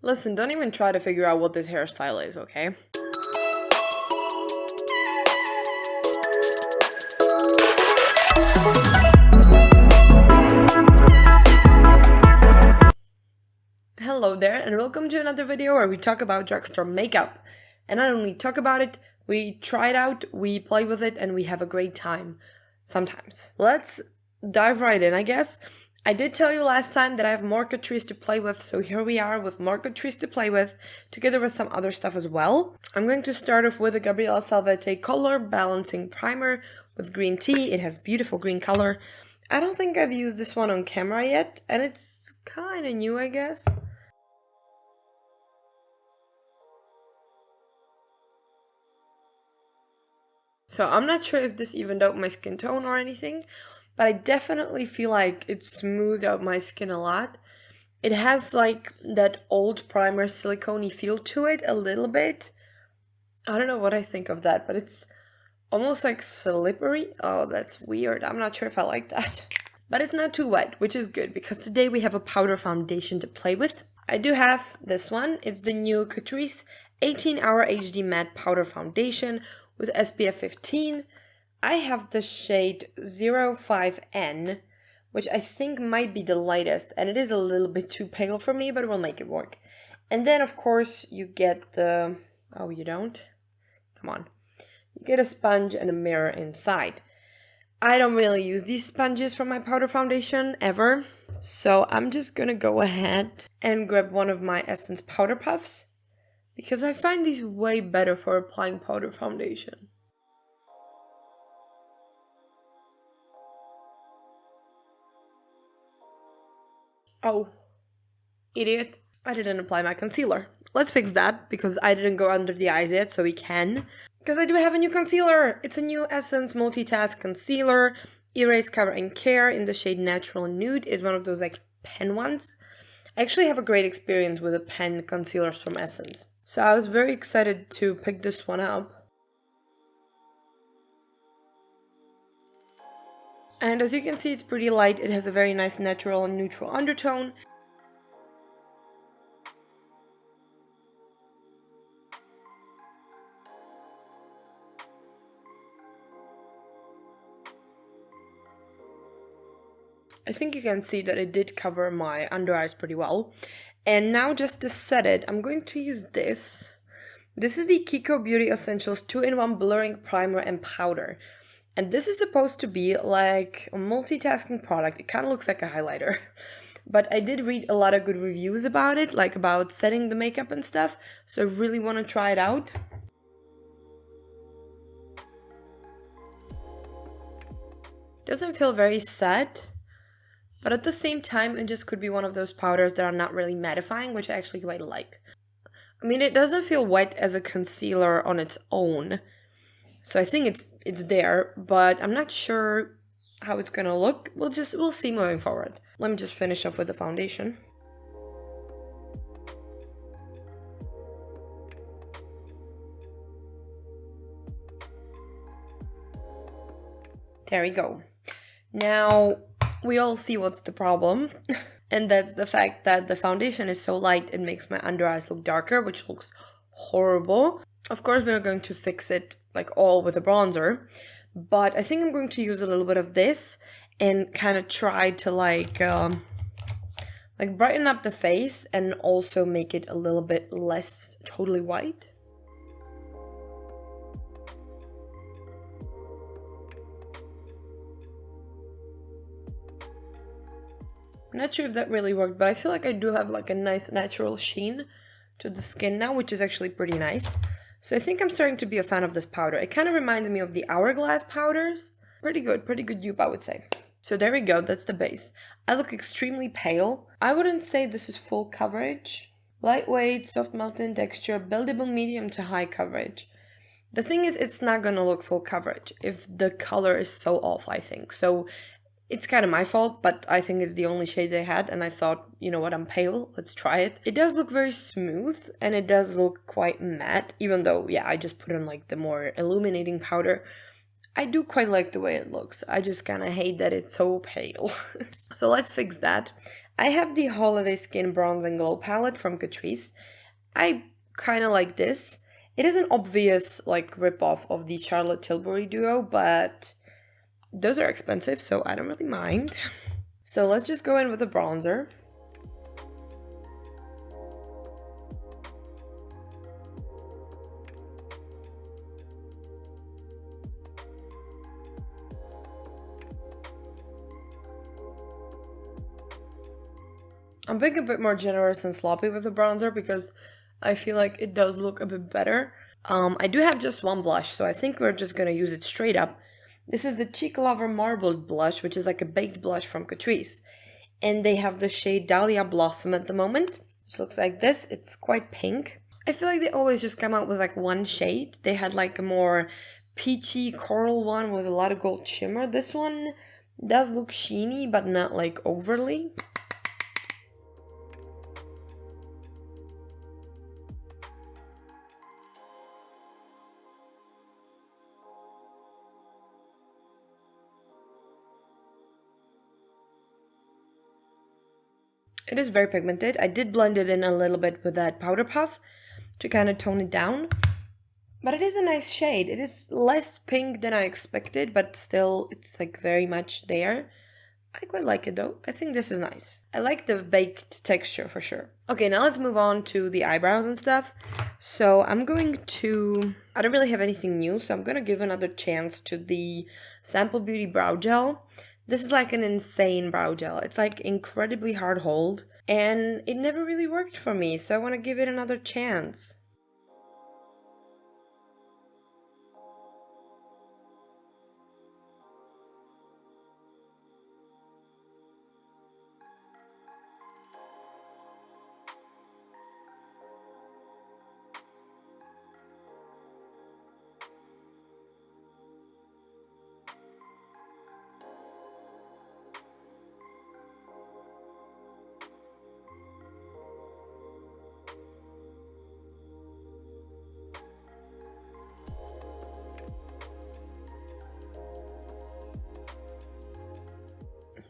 Listen, don't even try to figure out what this hairstyle is, okay? Hello there, and welcome to another video where we talk about drugstore makeup. And not only talk about it, we try it out, we play with it, and we have a great time. Sometimes. Let's dive right in, I guess. I did tell you last time that I have more Catrice to play with, so here we are with more Catrice to play with, together with some other stuff as well. I'm going to start off with the Gabriella Salvete Color Balancing Primer with green tea. It has beautiful green color. I don't think I've used this one on camera yet, and it's kind of new, I guess. So I'm not sure if this evened out my skin tone or anything, but I definitely feel like it smoothed out my skin a lot. It has like that old primer silicone-y feel to it a little bit. I don't know what I think of that, but it's almost like slippery. Oh, that's weird. I'm not sure if I like that. But it's not too wet, which is good because today we have a powder foundation to play with. I do have this one. It's the new Catrice 18-Hour HD Matte Powder Foundation with SPF 15. I have the shade 05N, which I think might be the lightest, and it is a little bit too pale for me, but we'll make it work. And then, of course, you get the... Oh, you don't? Come on. You get a sponge and a mirror inside. I don't really use these sponges for my powder foundation, ever. So I'm just gonna go ahead and grab one of my Essence powder puffs, because I find these way better for applying powder foundation. Oh, idiot. I didn't apply my concealer. Let's fix that, because I didn't go under the eyes yet, so we can. Because I do have a new concealer! It's a new Essence Multitask Concealer. Erase, Cover and Care in the shade Natural Nude. Is one of those like pen ones. I actually have a great experience with the pen concealers from Essence. So I was very excited to pick this one up. And as you can see, it's pretty light. It has a very nice natural and neutral undertone. I think you can see that it did cover my under eyes pretty well. And now just to set it, I'm going to use this. This is the Kiko Beauty Essentials 2-in-1 Blurring Primer and Powder. And this is supposed to be like a multitasking product. It kind of looks like a highlighter. But I did read a lot of good reviews about it, like about setting the makeup and stuff. So I really want to try it out. Doesn't feel very set. But at the same time, it just could be one of those powders that are not really mattifying, which I actually quite like. I mean, it doesn't feel wet as a concealer on its own. So I think it's there, but I'm not sure how it's gonna look. We'll see moving forward. Let me just finish up with the foundation. There we go. Now, we all see what's the problem, and that's the fact that the foundation is so light it makes my under eyes look darker, which looks horrible. Of course, we're going to fix it like all with a bronzer, but I think I'm going to use a little bit of this and kind of try to like brighten up the face and also make it a little bit less totally white. I'm not sure if that really worked, but I feel like I do have like a nice natural sheen to the skin now, which is actually pretty nice. So I think I'm starting to be a fan of this powder. It kind of reminds me of the Hourglass powders. Pretty good dupe, I would say. So there we go, that's the base. I look extremely pale. I wouldn't say this is full coverage. Lightweight, soft melting texture, buildable medium to high coverage. The thing is, it's not gonna look full coverage if the color is so off, I think. So it's kind of my fault, but I think it's the only shade they had, and I thought, you know what, I'm pale, let's try it. It does look very smooth, and it does look quite matte, even though, yeah, I just put on like the more illuminating powder. I do quite like the way it looks. I just kind of hate that it's so pale. So let's fix that. I have the Holiday Skin Bronze and Glow palette from Catrice. I kind of like this. It is an obvious like ripoff of the Charlotte Tilbury duo, but those are expensive, so I don't really mind. So let's just go in with a bronzer. I'm being a bit more generous and sloppy with the bronzer because I feel like it does look a bit better. I do have just one blush, so I think we're just gonna use it straight up. This is the Cheek Lover Marbled blush, which is like a baked blush from Catrice. And they have the shade Dahlia Blossom at the moment, which looks like this. It's quite pink. I feel like they always just come out with like one shade. They had like a more peachy coral one with a lot of gold shimmer. This one does look sheeny, but not like overly. It is very pigmented. I did blend it in a little bit with that powder puff to kind of tone it down. But it is a nice shade. It is less pink than I expected, but still it's like very much there. I quite like it though. I think this is nice. I like the baked texture for sure. Okay, now let's move on to the eyebrows and stuff. So I don't really have anything new, so I'm gonna give another chance to the Sample Beauty Brow Gel. This is like an insane brow gel. It's like incredibly hard hold, and it never really worked for me, so I want to give it another chance.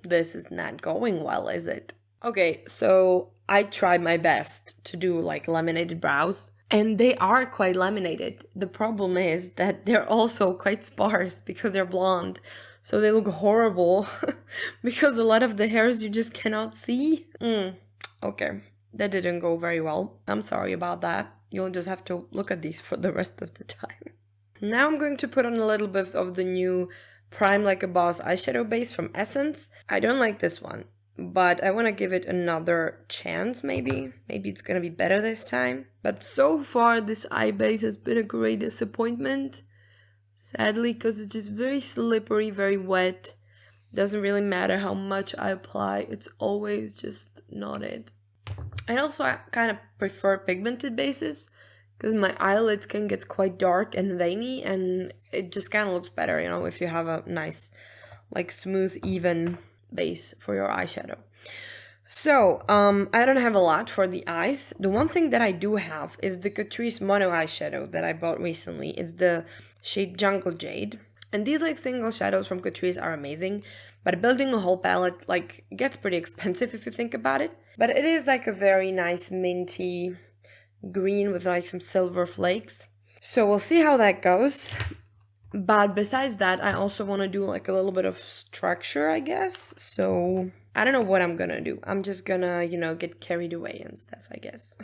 This is not going well, is it? Okay, so I tried my best to do like laminated brows, and they are quite laminated. The problem is that they're also quite sparse because they're blonde, so they look horrible because a lot of the hairs you just cannot see. Okay, that didn't go very well. I'm sorry about that. You'll just have to look at these for the rest of the time. Now I'm going to put on a little bit of the new Prime Like a Boss eyeshadow base from Essence. I don't like this one, but I want to give it another chance maybe. Maybe it's gonna be better this time. But so far this eye base has been a great disappointment. Sadly, because it's just very slippery, very wet. Doesn't really matter how much I apply, it's always just not it. And also I kind of prefer pigmented bases, because my eyelids can get quite dark and veiny, and it just kind of looks better, you know, if you have a nice, like, smooth, even base for your eyeshadow. So, I don't have a lot for the eyes. The one thing that I do have is the Catrice Mono eyeshadow that I bought recently. It's the shade Jungle Jade. And these, like, single shadows from Catrice are amazing, but building a whole palette, like, gets pretty expensive if you think about it. But it is, like, a very nice minty green with like some silver flakes. So we'll see how that goes. But besides that, I also want to do like a little bit of structure, I guess. So I don't know what I'm gonna do. I'm just gonna, you know, get carried away and stuff, I guess.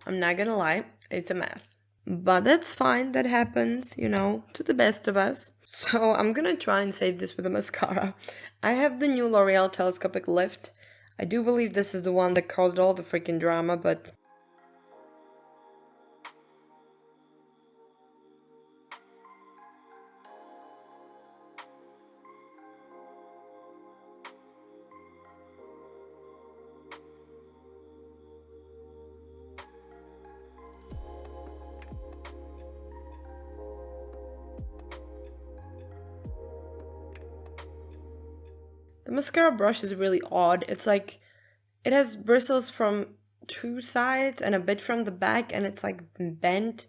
I'm not gonna lie, it's a mess. But that's fine, that happens, you know, to the best of us. So I'm gonna try and save this with a mascara. I have the new L'Oreal Telescopic Lift. I do believe this is the one that caused all the freaking drama, but... the mascara brush is really odd. It's like, it has bristles from 2 sides and a bit from the back, and it's like bent.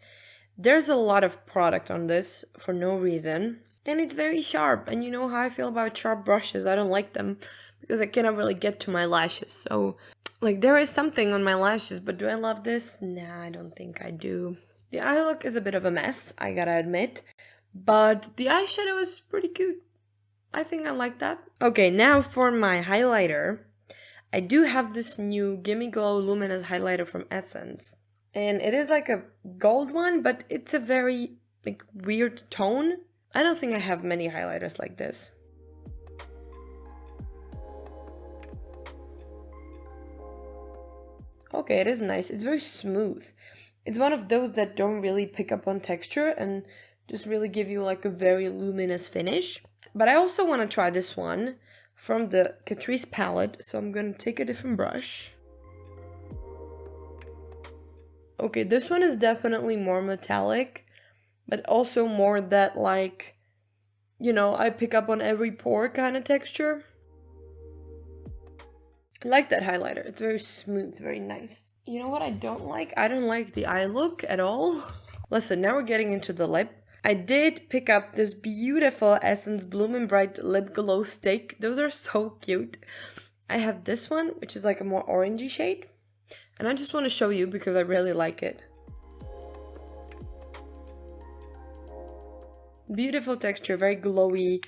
There's a lot of product on this for no reason. And it's very sharp, and you know how I feel about sharp brushes. I don't like them because I cannot really get to my lashes. So, like, there is something on my lashes, but do I love this? Nah, I don't think I do. The eye look is a bit of a mess, I gotta admit. But the eyeshadow is pretty cute. I think I like that. Okay, now for my highlighter. I do have this new Gimme Glow Luminous highlighter from Essence. And it is like a gold one, but it's a very like weird tone. I don't think I have many highlighters like this. Okay, it is nice. It's very smooth. It's one of those that don't really pick up on texture and just really give you like a very luminous finish. But I also want to try this one from the Catrice palette, so I'm going to take a different brush. Okay, this one is definitely more metallic, but also more that like, you know, I pick up on every pore kind of texture. I like that highlighter. It's very smooth, very nice. You know what I don't like? I don't like the eye look at all. Listen, now we're getting into the lip. I did pick up this beautiful Essence Bloomin' Bright Lip Glow Stick. Those are so cute. I have this one, which is like a more orangey shade. And I just want to show you because I really like it. Beautiful texture, very glowy.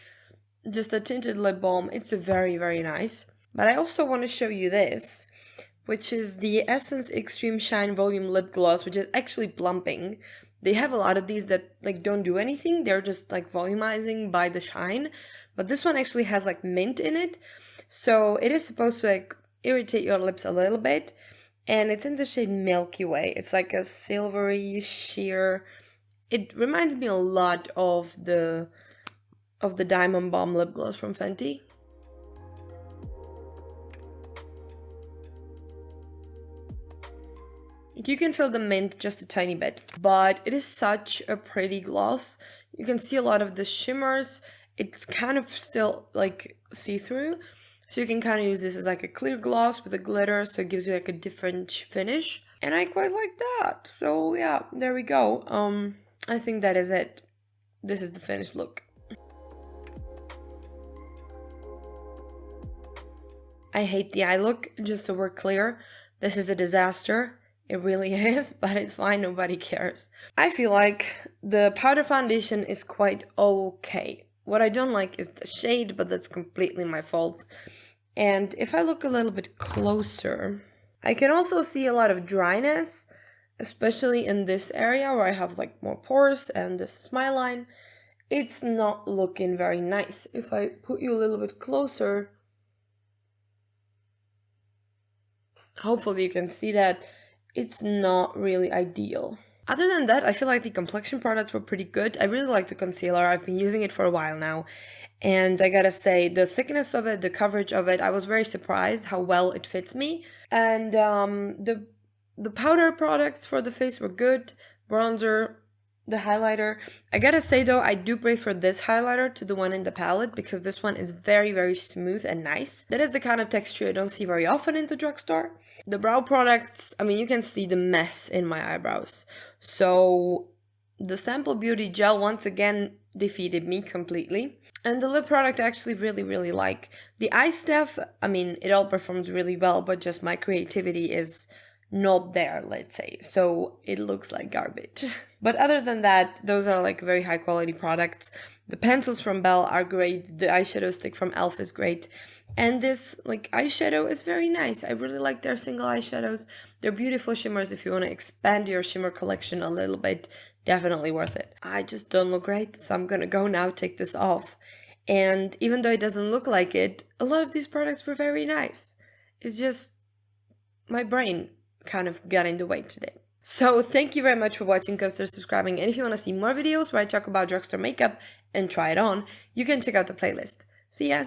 Just a tinted lip balm. It's very, very nice. But I also want to show you this, which is the Essence Extreme Shine Volume Lip Gloss, which is actually plumping. They have a lot of these that like don't do anything. They're just like volumizing by the shine. But this one actually has like mint in it. So it is supposed to like irritate your lips a little bit. And it's in the shade Milky Way. It's like a silvery sheer. It reminds me a lot of the Diamond Bomb lip gloss from Fenty. You can feel the mint just a tiny bit, but it is such a pretty gloss. You can see a lot of the shimmers. It's kind of still like see-through. So you can kind of use this as like a clear gloss with a glitter, so it gives you like a different finish. And I quite like that. So yeah, there we go. I think that is it. This is the finished look. I hate the eye look, just so we're clear. This is a disaster. It really is, but it's fine, nobody cares. I feel like the powder foundation is quite okay. What I don't like is the shade, but that's completely my fault. And if I look a little bit closer, I can also see a lot of dryness, especially in this area where I have like more pores and this smile line. It's not looking very nice. If I put you a little bit closer, hopefully you can see that. It's not really ideal. Other than that, I feel like the complexion products were pretty good. I really like the concealer. I've been using it for a while now. And I gotta say, the thickness of it, the coverage of it, I was very surprised how well it fits me. And the powder products for the face were good. Bronzer, the highlighter. I gotta say though, I do prefer this highlighter to the one in the palette because this one is very, very smooth and nice. That is the kind of texture I don't see very often in the drugstore. The brow products, I mean, you can see the mess in my eyebrows. So the Sample Beauty gel once again defeated me completely. And the lip product I actually really, really like. The eye stuff, I mean, it all performs really well, but just my creativity is not there, let's say. So it looks like garbage. But other than that, those are like very high quality products. The pencils from e.l.f. are great. The eyeshadow stick from e.l.f. is great. And this like eyeshadow is very nice. I really like their single eyeshadows. They're beautiful shimmers. If you want to expand your shimmer collection a little bit, definitely worth it. I just don't look great, so I'm gonna go now take this off. And even though it doesn't look like it, a lot of these products were very nice. It's just my brain kind of got in the way today. So thank you very much for watching, consider subscribing, and if you want to see more videos where I talk about drugstore makeup and try it on, you can check out the playlist. See ya!